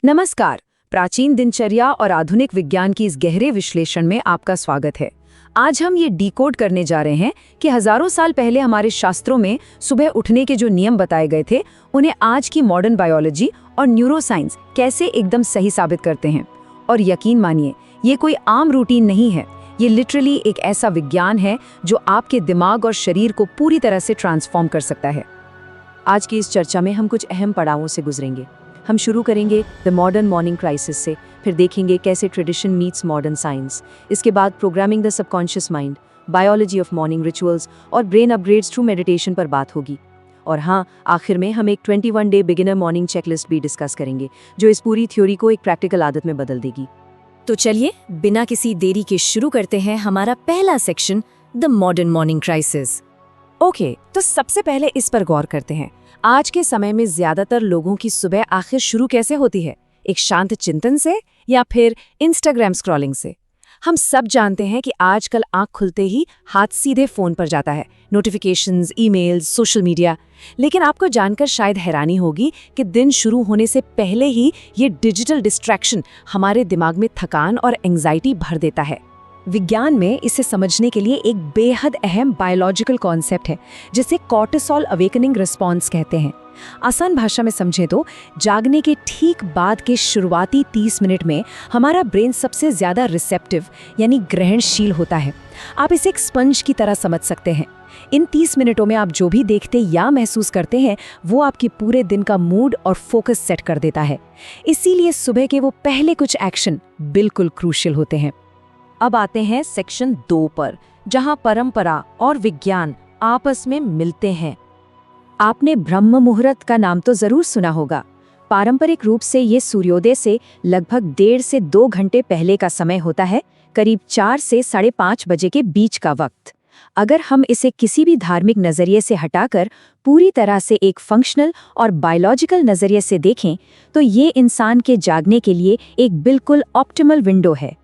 नमस्कार। प्राचीन दिनचर्या और आधुनिक विज्ञान की इस गहरे विश्लेषण में आपका स्वागत है। आज हम ये डिकोड करने जा रहे हैं कि हजारों साल पहले हमारे शास्त्रों में सुबह उठने के जो नियम बताए गए थे, उन्हें आज की मॉडर्न बायोलॉजी और न्यूरोसाइंस कैसे एकदम सही साबित करते हैं। और यकीन मानिए, ये कोई आम रूटीन नहीं है। ये लिटरली एक ऐसा विज्ञान है जो आपके दिमाग और शरीर को पूरी तरह से ट्रांसफॉर्म कर सकता है। आज की इस चर्चा में हम कुछ अहम पड़ावों से गुजरेंगे। हम शुरू करेंगे द मॉडर्न मॉर्निंग क्राइसिस से, फिर देखेंगे कैसे ट्रेडिशन मीट्स मॉडर्न साइंस। इसके बाद programming the subconscious mind, biology of morning rituals और ब्रेन अपग्रेड्स थ्रू मेडिटेशन पर बात होगी। और हाँ, आखिर में हम एक 21 डे बिगिनर मॉर्निंग चेकलिस्ट भी डिस्कस करेंगे, जो इस पूरी थ्योरी को एक प्रैक्टिकल आदत में बदल देगी। तो चलिए बिना किसी देरी के शुरू करते हैं हमारा पहला section, the modern morning crisis. Okay, तो सबसे पहले इस पर गौर करते हैं। आज के समय में ज्यादातर लोगों की सुबह आखिर शुरू कैसे होती है? एक शांत चिंतन से या फिर इंस्टाग्राम स्क्रॉलिंग से? हम सब जानते हैं कि आजकल आंख खुलते ही हाथ सीधे फोन पर जाता है, नोटिफिकेशंस, ईमेल्स, सोशल मीडिया। लेकिन आपको जानकर शायद हैरानी होगी कि दिन शुरू होने से पहले ही ये डिजिटल डिस्ट्रैक्शन हमारे दिमाग में थकान और एंजाइटी भर देता है। विज्ञान में इसे समझने के लिए एक बेहद अहम बायोलॉजिकल कॉन्सेप्ट है, जिसे कॉर्टिसोल अवेकनिंग रिस्पॉन्स कहते हैं। आसान भाषा में समझें तो जागने के ठीक बाद के शुरुआती 30 मिनट में हमारा ब्रेन सबसे ज्यादा रिसेप्टिव यानी ग्रहणशील होता है। आप इसे एक स्पंज की तरह समझ सकते हैं। इन 30 मिनटों में आप जो भी देखते या महसूस करते हैं, वो आपके पूरे दिन का मूड और फोकस सेट कर देता है। इसीलिए सुबह के वो पहले कुछ एक्शन बिल्कुल क्रूशियल होते हैं। अब आते हैं सेक्शन 2 पर, जहां परंपरा और विज्ञान आपस में मिलते हैं। आपने ब्रह्म मुहूर्त का नाम तो जरूर सुना होगा। पारंपरिक रूप से ये सूर्योदय से लगभग 1.5 से 2 घंटे पहले का समय होता है, करीब 4 से 5:30 बजे के बीच का वक्त। अगर हम इसे किसी भी धार्मिक नजरिए से हटाकर पूरी तरह से एक फंक्शनल और बायोलॉजिकल नजरिए से देखें, तो ये इंसान के जागने के लिए एक बिल्कुल ऑप्टिमल विंडो है।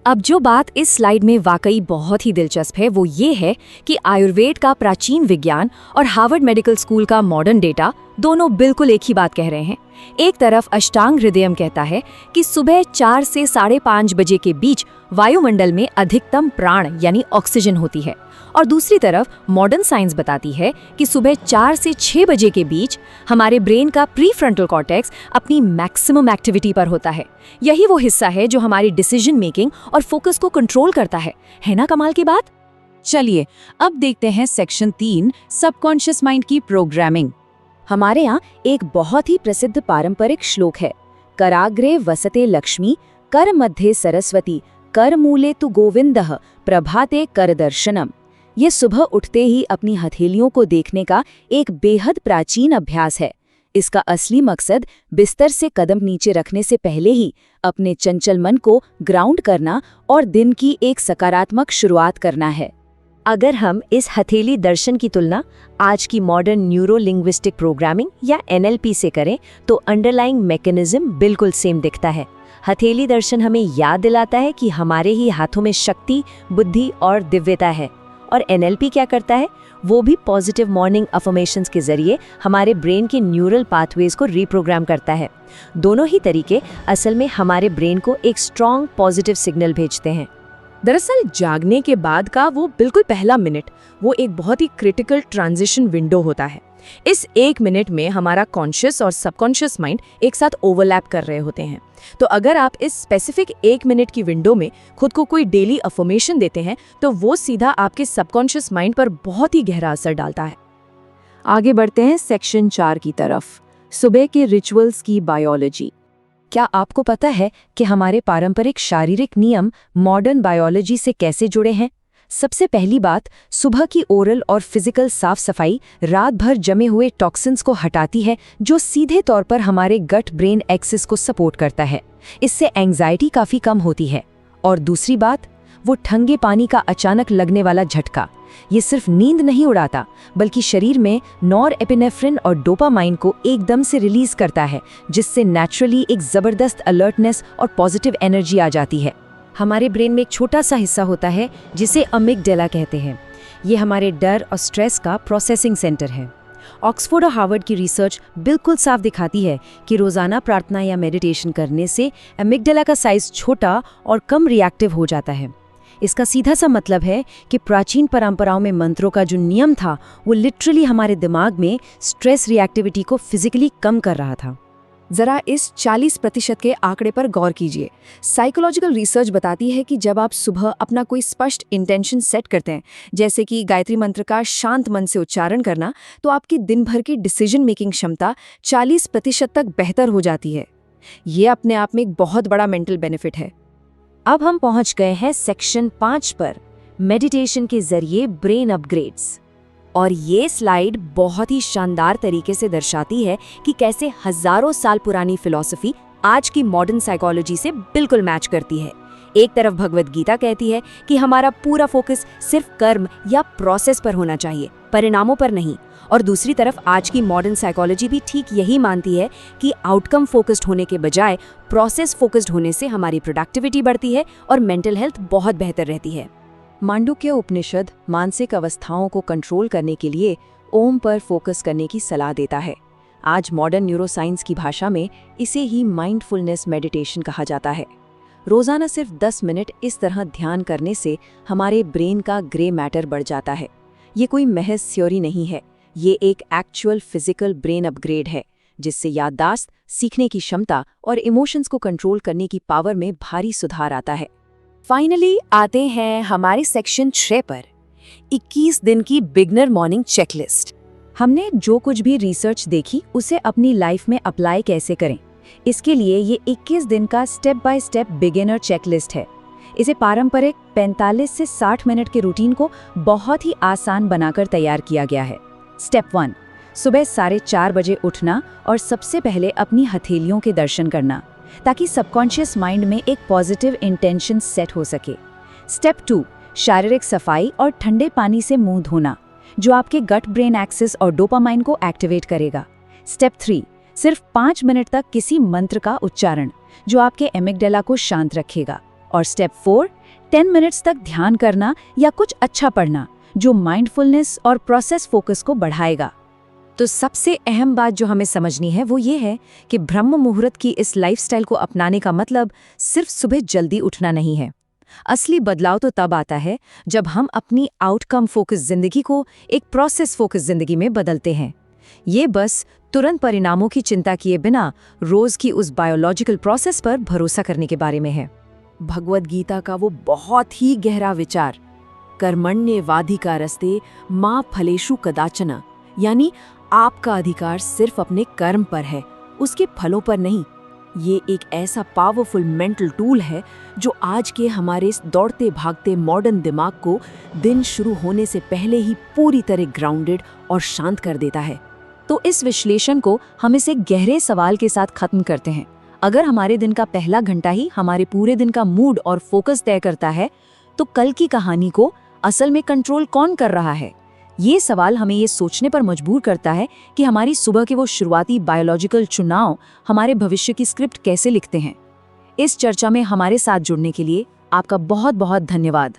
अब जो बात इस स्लाइड में वाकई बहुत ही दिलचस्प है, वो ये है कि आयुर्वेद का प्राचीन विज्ञान और हार्वर्ड मेडिकल स्कूल का मॉडर्न डेटा दोनों बिल्कुल एक ही बात कह रहे हैं। एक तरफ अष्टांग हृदयम कहता है कि सुबह 4 से 5:30 बजे के बीच वायुमंडल में अधिकतम प्राण यानी ऑक्सीजन होती है, और दूसरी तरफ मॉडर्न साइंस बताती है कि सुबह 4 से 6 बजे के बीच हमारे ब्रेन का प्रीफ्रंटल कॉर्टेक्स अपनी मैक्सिमम एक्टिविटी पर होता है। यही वो हिस्सा है जो हमारी डिसीजन मेकिंग और फोकस को कंट्रोल करता है ना कमाल की बात? चलिए अब देखते हैं सेक्शन 3, सबकॉन्शियस माइंड की प्रोग्रामिंग। हमारे यहाँ एक बहुत ही प्रसिद्ध पारंपरिक श्लोक है, कराग्रे वसते लक्ष्मी, कर मध्ये सरस्वती, कर मूले तु गोविंदः, प्रभाते कर दर्शनम। ये सुबह उठते ही अपनी हथेलियों को देखने का एक बेहद प्राचीन अभ्यास है। इसका असली मकसद बिस्तर से कदम नीचे रखने से पहले ही अपने चंचल मन को ग्राउंड करना और दिन की एक सकारात्मक शुरुआत करना है। अगर हम इस हथेली दर्शन की तुलना आज की मॉडर्न न्यूरो लिंग्विस्टिक प्रोग्रामिंग या NLP से करें, तो अंडरलाइंग मैकेनिज्म बिल्कुल सेम दिखता है। हथेली दर्शन हमें याद दिलाता है कि हमारे ही हाथों में शक्ति, बुद्धि और दिव्यता है। और NLP क्या करता है? वो भी पॉजिटिव मॉर्निंग अफर्मेशंस के जरिए हमारे ब्रेन के न्यूरल पाथवेज को रीप्रोग्राम करता है। दोनों ही तरीके असल में हमारे ब्रेन को एक स्ट्रॉन्ग पॉजिटिव सिग्नल भेजते हैं। दरअसल जागने के बाद का वो बिल्कुल पहला मिनट, वो एक बहुत ही क्रिटिकल ट्रांजिशन विंडो होता है। इस 1 मिनट में हमारा कॉन्शियस और सबकॉन्शियस माइंड एक साथ ओवरलैप कर रहे होते हैं। तो अगर आप इस स्पेसिफिक 1 मिनट की विंडो में खुद को कोई डेली अफर्मेशन देते हैं, तो वो सीधा आपके सबकॉन्शियस माइंड पर बहुत ही गहरा असर डालता है। आगे बढ़ते हैं सेक्शन 4 की तरफ, सुबह के रिचुअल्स की बायोलॉजी। क्या आपको पता है कि हमारे पारंपरिक शारीरिक नियम मॉडर्न बायोलॉजी से कैसे जुड़े हैं? सबसे पहली बात, सुबह की ओरल और फिजिकल साफ सफाई रात भर जमे हुए टॉक्सिन्स को हटाती है, जो सीधे तौर पर हमारे गट ब्रेन एक्सिस को सपोर्ट करता है। इससे एंग्जाइटी काफी कम होती है। और दूसरी बात, वो ठंगे पानी का अचानक लगने वाला झटका, ये सिर्फ नींद नहीं उड़ाता, बल्कि शरीर में नॉरएपिनेफ्रिन और डोपामाइन को एकदम से रिलीज करता है, जिससे नेचुरली एक जबरदस्त अलर्टनेस और पॉजिटिव एनर्जी आ जाती है। हमारे ब्रेन में एक छोटा सा हिस्सा होता है जिसे अमिगडाला कहते हैं। ये हमारे डर और स्ट्रेस का प्रोसेसिंग सेंटर है। ऑक्सफोर्ड और हार्वर्ड की रिसर्च बिल्कुल साफ दिखाती है कि रोजाना प्रार्थना या मेडिटेशन करने से एमिगडाला का साइज छोटा और कम रिएक्टिव हो जाता है। इसका सीधा सा मतलब है कि प्राचीन परंपराओं में मंत्रों का जो नियम था वो लिटरली हमारे दिमाग में स्ट्रेस रिएक्टिविटी को फिजिकली कम कर रहा था। जरा इस 40% के आंकड़े पर गौर कीजिए। साइकोलॉजिकल रिसर्च बताती है कि जब आप सुबह अपना कोई स्पष्ट इंटेंशन सेट करते हैं, जैसे कि गायत्री मंत्र का शांत मन से उच्चारण करना, तो आपकी दिन भर की डिसीजन मेकिंग क्षमता 40% तक बेहतर हो जाती है। ये अपने आप में एक बहुत बड़ा मेंटल बेनिफिट है। अब हम पहुंच गए हैं सेक्शन 5 पर, मेडिटेशन के जरिए ब्रेन अपग्रेड्स। और ये स्लाइड बहुत ही शानदार तरीके से दर्शाती है कि कैसे हजारों साल पुरानी फिलॉसफी आज की मॉडर्न साइकोलॉजी से बिल्कुल मैच करती है। एक तरफ भगवद गीता कहती है कि हमारा पूरा फोकस सिर्फ कर्म या प्रोसेस पर होना चाहिए, परिणामों पर नहीं, और दूसरी तरफ आज की मॉडर्न साइकोलॉजी भी ठीक यही मानती है कि आउटकम फोकस्ड होने के बजाय प्रोसेस फोकस्ड होने से हमारी प्रोडक्टिविटी बढ़ती है और मेंटल हेल्थ बहुत बेहतर रहती है। मांडुक्य उपनिषद मानसिक अवस्थाओं को कंट्रोल करने के लिए ओम पर फोकस करने की सलाह देता है। आज मॉडर्न न्यूरोसाइंस की भाषा में इसे ही माइंडफुलनेस मेडिटेशन कहा जाता है। रोजाना सिर्फ 10 मिनट इस तरह ध्यान करने से हमारे ब्रेन का ग्रे मैटर बढ़ जाता है। ये कोई महज थ्योरी नहीं है, ये एक एक्चुअल फिजिकल ब्रेन अपग्रेड है, जिससे याददाश्त, सीखने की क्षमता और इमोशंस को कंट्रोल करने की पावर में भारी सुधार आता है। फाइनली आते हैं हमारे सेक्शन 6 पर, 21 दिन की बिगनर मॉर्निंग चेकलिस्ट। हमने जो कुछ भी रिसर्च देखी उसे अपनी लाइफ में अप्लाई कैसे करें, इसके लिए ये 21 दिन का step by step beginner checklist है। इसे पारंपरिक 45 से 60 मिनट के रूटीन को बहुत ही आसान बनाकर तैयार किया गया है। स्टेप 1, सुबह 4:30 बजे उठना और सबसे पहले अपनी हथेलियों के दर्शन करना, ताकि सबकॉन्शियस माइंड में एक पॉजिटिव इंटेंशन सेट हो सके। स्टेप 2, शारीरिक सफाई और ठंडे पानी से मुंह धोना, जो आपके गट ब्रेन एक्सिस और डोपामाइन को एक्टिवेट करेगा। स्टेप 3, सिर्फ 5 मिनट तक किसी मंत्र का उच्चारण, जो आपके एमिगडाला को शांत रखेगा। और स्टेप 4, 10 मिनट्स तक ध्यान करना या कुछ अच्छा पढ़ना, जो माइंडफुलनेस और प्रोसेस फोकस को बढ़ाएगा। तो सबसे अहम बात जो हमें समझनी है वो ये है कि ब्रह्म मुहूर्त की इस लाइफस्टाइल को अपनाने का मतलब सिर्फ सुबह जल्दी उठना नहीं है। असली बदलाव तो तब आता है जब हम अपनी आउटकम फोकस जिंदगी को एक प्रोसेस फोकस जिंदगी में बदलते हैं। ये बस तुरंत परिणामों की चिंता किए बिना रोज की उस बायोलॉजिकल प्रोसेस पर भरोसा करने के बारे में है। भगवद गीता का वो बहुत ही गहरा विचार, कर्मण्येवाधिकारस्ते मा फलेषु कदाचन, यानी आपका अधिकार सिर्फ अपने कर्म पर है, उसके फलों पर नहीं। ये एक ऐसा पावरफुल मेंटल टूल है जो आज के हमारे इस दौड़ते भागते मॉडर्न दिमाग को दिन शुरू होने से पहले ही पूरी तरह ग्राउंडेड और शांत कर देता है। तो इस विश्लेषण को हम इसे गहरे सवाल के साथ खत्म करते हैं। अगर हमारे दिन का पहला घंटा ही हमारे पूरे दिन का मूड और फोकस तय करता है, तो कल की कहानी को असल में कंट्रोल कौन कर रहा है? ये सवाल हमें ये सोचने पर मजबूर करता है कि हमारी सुबह के वो शुरुआती बायोलॉजिकल चुनाव हमारे भविष्य की स्क्रिप्ट कैसे लिखते हैं। इस चर्चा में हमारे साथ जुड़ने के लिए आपका बहुत बहुत धन्यवाद।